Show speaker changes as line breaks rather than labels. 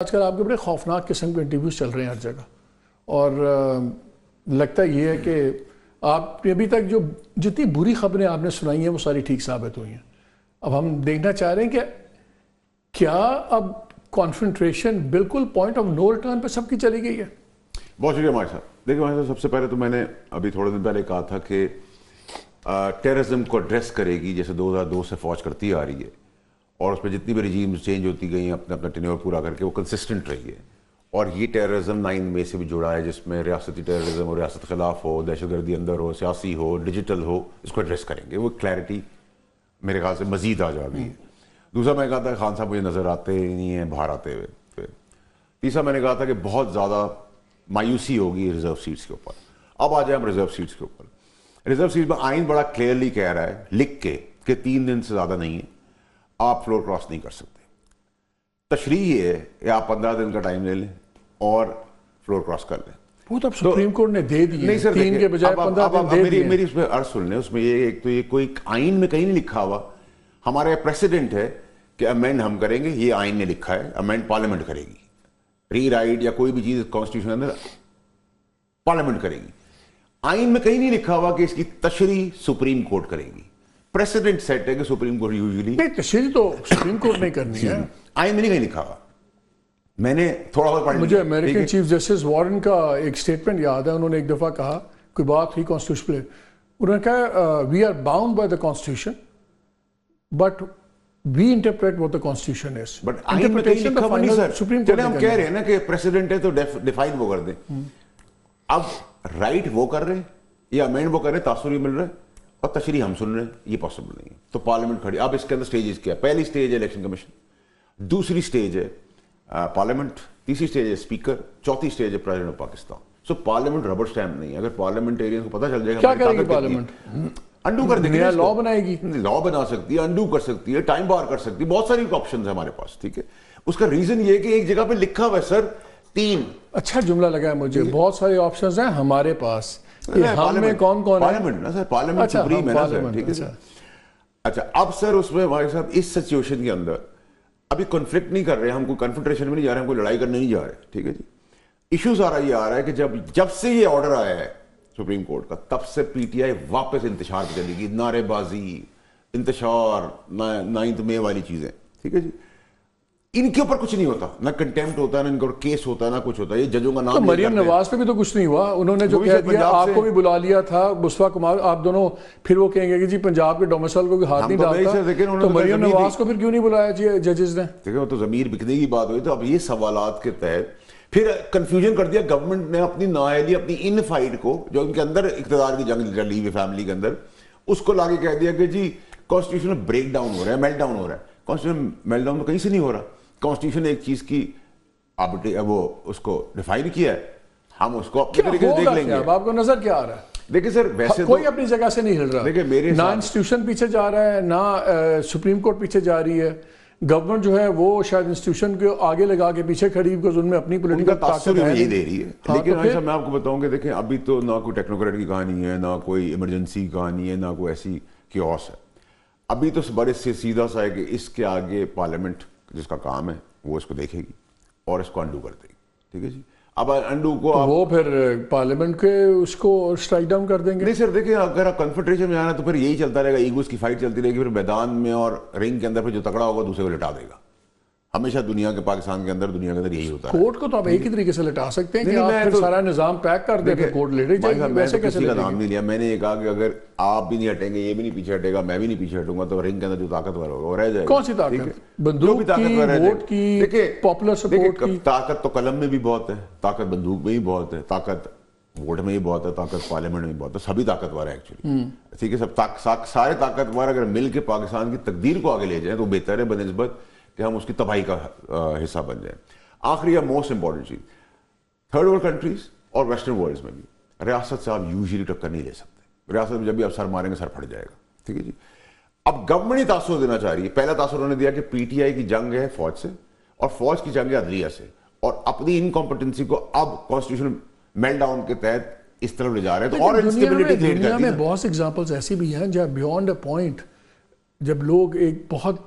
آج کل آپ کے بڑے خوفناک قسم کے انٹرویوز چل رہے ہیں ہر جگہ، اور لگتا یہ ہے کہ آپ نے ابھی تک جو جتنی بری خبریں آپ نے سنائی ہیں وہ ساری ٹھیک ثابت ہوئی ہیں۔ اب ہم دیکھنا چاہ رہے ہیں کہ کیا اب کانفنٹریشن بالکل پوائنٹ آف نو ریٹرن پہ سب کی چلی گئی ہے؟
بہت شکریہ ماہر صاحب۔ دیکھیں ماہر صاحب، سب سے پہلے تو میں نے ابھی تھوڑے دن پہلے کہا تھا کہ ٹیررزم کو ایڈریس کرے گی جیسے 2002 سے فوج کرتی آ رہی ہے، اور اس پہ جتنی بھی رجیمز چینج ہوتی گئی ہیں اپنا ٹینیور پورا کر کے، وہ کنسسٹنٹ رہی ہے۔ اور یہ ٹیررزم 9 مئی سے بھی جڑا ہے، جس میں ریاستی ٹیررزم ہو، ریاست خلاف ہو، دہشت گردی اندر ہو، سیاسی ہو، ڈیجیٹل ہو، اس کو ایڈریس کریں گے۔ وہ کلیئرٹی میرے خیال سے مزید آ جا گئی ہے۔ دوسرا میں کہا تھا کہ خان صاحب مجھے نظر آتے ہی نہیں ہیں باہر آتے ہوئے۔ تیسرا میں نے کہا تھا کہ بہت زیادہ مایوسی ہوگی ریزرو سیٹس کے اوپر۔ اب آ جائیں ہم ریزرو سیٹس کے اوپر۔ ریزرو سیٹس میں آئین بڑا کلیئرلی کہہ رہا ہے لکھ کے کہ 3 دن سے زیادہ نہیں ہے، آپ فلور کراس نہیں کر سکتے۔ تشریح یہ ہے کہ آپ 15 دن کا ٹائم لے لیں اور فلور کراس کر لیں۔
وہ تو اب سپریم کورٹ نے دے دی ہے، 3 کے بجائے 15 دن دے دی ہے۔
میری اس میں عرض سن لیں، اس میں یہ ایک تو یہ کوئی آئین میں کہیں نہیں لکھا ہوا، ہمارا پریسیڈنٹ ہے کہ امینڈ ہم کریں گے، یہ آئین نے لکھا ہے، امینڈ پارلیمنٹ کرے گی، ری رائٹ یا کوئی بھی چیز کانسٹیٹیوشن اندر پارلیمنٹ کرے گی۔ آئین میں کہیں نہیں لکھا ہوا کہ اس کی تشریح سپریم کورٹ کرے گی۔ پریسیڈنٹ سیٹ ہے کہ سپریم کورٹ یوزلی
تشریح تو سپریم کورٹ نہیں کرنی ہے،
آئین میں نہیں کہیں لکھا ہوا۔ میں نے تھوڑا بہت پڑھ
مجھے امریکن چیف جسٹس وارن کا ایک سٹیٹمنٹ یاد ہے، انہوں نے ایک دفعہ کہا، کوئی بات ہوئی کانسٹیٹیوشن پہ، انہوں نے کہا we are bound by the constitution but we interpret what the constitution is.
But آئین میں کہیں لکھا ہوا نہیں سر۔ چلے ہم کہہ رہے ہیں نا کہ پریسیڈنٹ ہے تو ڈیفائن وہ کر دیں۔ اب رائٹ وہ کر رہے ہیں یا امینڈ وہ کر رہے ہیں، تاثر بھی مل رہا ہے اور تشریح ہم سن رہے ہیں، یہ پاسبل نہیں ہے۔ تو پارلیمنٹ کھڑی، اب اس کے اندر سٹیجز کیا ہے؟ پہلی سٹیج ہے الیکشن کمیشن، دوسری سٹیج ہے پارلیمنٹ، تیسری سٹیج ہے اسپیکر، چوتھی سٹیج ہے president of Pakistan. So parliament rubber stamp نہیں ہے۔ اگر پارلیمنٹیرین کو پتہ چل جائے گا
کیا کرے گی پارلیمنٹ؟
انڈو کر دے گی،
نیا لا بنائے گی،
لا بنا سکتی ہے، انڈو کر سکتی ہے، ٹائم بار کر سکتی ہے، بہت ساری آپشنز ہیں ہمارے پاس، ٹھیک ہے۔ اس کا ریزن یہ ہے کہ ایک جگہ پہ لکھا ہوا ہے سر 3۔
اچھا جملہ لگا ہے مجھے، بہت سارے آپشنز ہیں ہمارے پاس، ہم میں کون کون ہے؟
پارلیمنٹ نا سر، پارلیمنٹ سپریم ہے نا سر، ٹھیک ہے سر۔ اچھا اب سر اس میں ہمارے صاحب اس سچویشن کے اندر ابھی کنفلکٹ نہیں کر رہے، ہم کوئی کنفنٹریشن میں نہیں جا رہے، ہم کوئی لڑائی کرنے نہیں جا رہے، ٹھیک ہے جی۔ ایشوز آ رہا ہے کہ جب سے یہ آرڈر آیا ہے سپریم کورٹ کا، تب سے پی ٹی آئی واپس انتشار پہ چلی گئی، نعرے بازی، انتشار، 9 مئی والی چیزیں، ٹھیک ہے جی۔ ان کے اوپر کچھ نہیں ہوتا، نہ کنٹیمپٹ ہوتا ہے، نہ ان کے اوپر کیس ہوتا ہے، نہ کچھ ہوتا ہے۔ یہ ججوں کا نام،
مریم نواز پہ بھی تو کچھ نہیں ہوا، انہوں نے جو کہہ دیا، آپ کو بھی بلا لیا تھا، بسوا کمار، آپ دونوں پھر وہ کہیں گے کہ جی پنجاب کے ڈومیسائل کو ہاتھ نہیں ڈالتا، تو مریم نواز کو پھر کیوں نہیں بلایا جی ججز نے؟
دیکھیں وہ تو ضمیر بکنے کی بات ہوئی۔ تو اب یہ سوالات کے تحت پھر کنفیوژن کر دیا گورنمنٹ نے، اپنی نااہلی، اپنی ان فائٹ کو، جو ان کے اندر اقتدار کی جنگ چلی ہوئی فیملی کے اندر، اس کو لاگے کہہ دیا کہ جی کانسٹیٹیوشن میں بریک ڈاؤن ہو رہا ہے، میلٹ ڈاؤن ہو رہا ہے۔ کانسٹیٹیوشن میلٹ ڈاؤن تو کہیں سے نہیں ہو رہا، کانسٹیٹیوشن ایک چیز کی وہ اس کو ڈیفائن کیا ہے، ہم اس کو اپنے طریقے سے دیکھ لیں گے۔
اب آپ کو نظر کیا آ رہا ہے؟
دیکھیں سر، ویسے
کوئی اپنی جگہ سے نہیں ہل رہا،
دیکھیں میرے
نہ انسٹیٹیوشن پیچھے جا رہا ہے، نہ سپریم کورٹ پیچھے جا رہی ہے۔ گورنمنٹ جو ہے وہ شاید انسٹیٹیوشن کو آگے لگا کے پیچھے کھڑی، بیکاز ان میں اپنی پولیٹیکل طاقت ہے،
یہ دے رہی ہے۔ لیکن ایسا میں آپ کو بتاؤں کہ دیکھیں ابھی تو نہ کوئی ٹیکنوکریٹ کی کہانی ہے، نہ کوئی ایمرجنسی کی کہانی ہے، نہ کوئی ایسی کیوس ہے۔ ابھی تو بڑے سے سیدھا سا ہے کہ اس کے آگے پارلیمنٹ جس کا کام ہے وہ اس کو دیکھے گی اور اس کو انڈو کر دے گی، ٹھیک ہے جی۔ اب انڈو کو
وہ پھر پارلیمنٹ کے اس کو اسٹرائک ڈاؤن کر دیں گے۔
نہیں سر، دیکھیں اگر آپ کنفنٹریشن میں جانا تو پھر یہی چلتا رہے گا، ایگوز کی فائٹ چلتی رہے گی، پھر میدان میں اور رنگ کے اندر پھر جو تکڑا ہوگا دوسرے کو لٹا دے گا۔ ہمیشہ دنیا کے، پاکستان کے اندر، دنیا کے اندر یہی ہوتا ہے۔
کورٹ کو تو آپ ایک ہی طریقے سے لٹا سکتے ہیں کہ آپ پھر سارا نظام پیک کر دیں، پھر کورٹ لے جائے گی، ویسے کیسے
کا نام نہیں لیا میں نے، یہ کہا کہ اگر آپ بھی نہیں ہٹیں گے، یہ بھی نہیں پیچھے ہٹے گا، میں بھی نہیں پیچھے ہٹوں گا، تو رنگ کے اندر جو طاقتور ہوگا وہ رہ جائے گا۔
کون سی طاقت؟ بندوق کی، ووٹ کی، پاپولر سپورٹ کی؟
طاقت تو قلم میں بھی بہت ہے، طاقت بندوق میں بھی بہت ہے، طاقت ووٹ میں بھی بہت ہے، طاقت پارلیمنٹ میں بھی بہت ہے، سبھی طاقتور ہے ایکچولی، ٹھیک ہے۔ سب سارے طاقتور اگر مل کے پاکستان کی تقدیر کو آگے لے جائیں تو بہتر ہے بنسبت کہ ہم اس کی تباہی کا حصہ بن جائیں۔ آخری یا موسٹ امپورٹنٹ چیز، تھرڈ ورلڈ کنٹریز اور ویسٹرن ورلڈ میں بھی ریاست سے آپ یوزلی ٹکر نہیں لے سکتے۔ ریاست میں جب بھی آپ سر ماریں گے سر پھٹ جائے گا، ٹھیک ہے جی۔ اب گورنمنٹ ہی تاثر دینا چاہ رہی ہے۔ پہلا تاثر انہوں نے دیا کہ پی ٹی آئی کی جنگ ہے فوج سے، اور فوج کی جنگ ہے عدلیہ سے، اور اپنی انکمپٹنسی کو اب کانسٹیٹیوشن میلٹ ڈاؤن کے تحت اس طرف لے جا رہے ہیں۔ تو اور انسٹیبلٹی کریٹ
دنیا میں بہت سے ایگزامپلز ایسی بھی ہیں جہاں بیونڈ اے پوائنٹ جب لوگ ایک بہت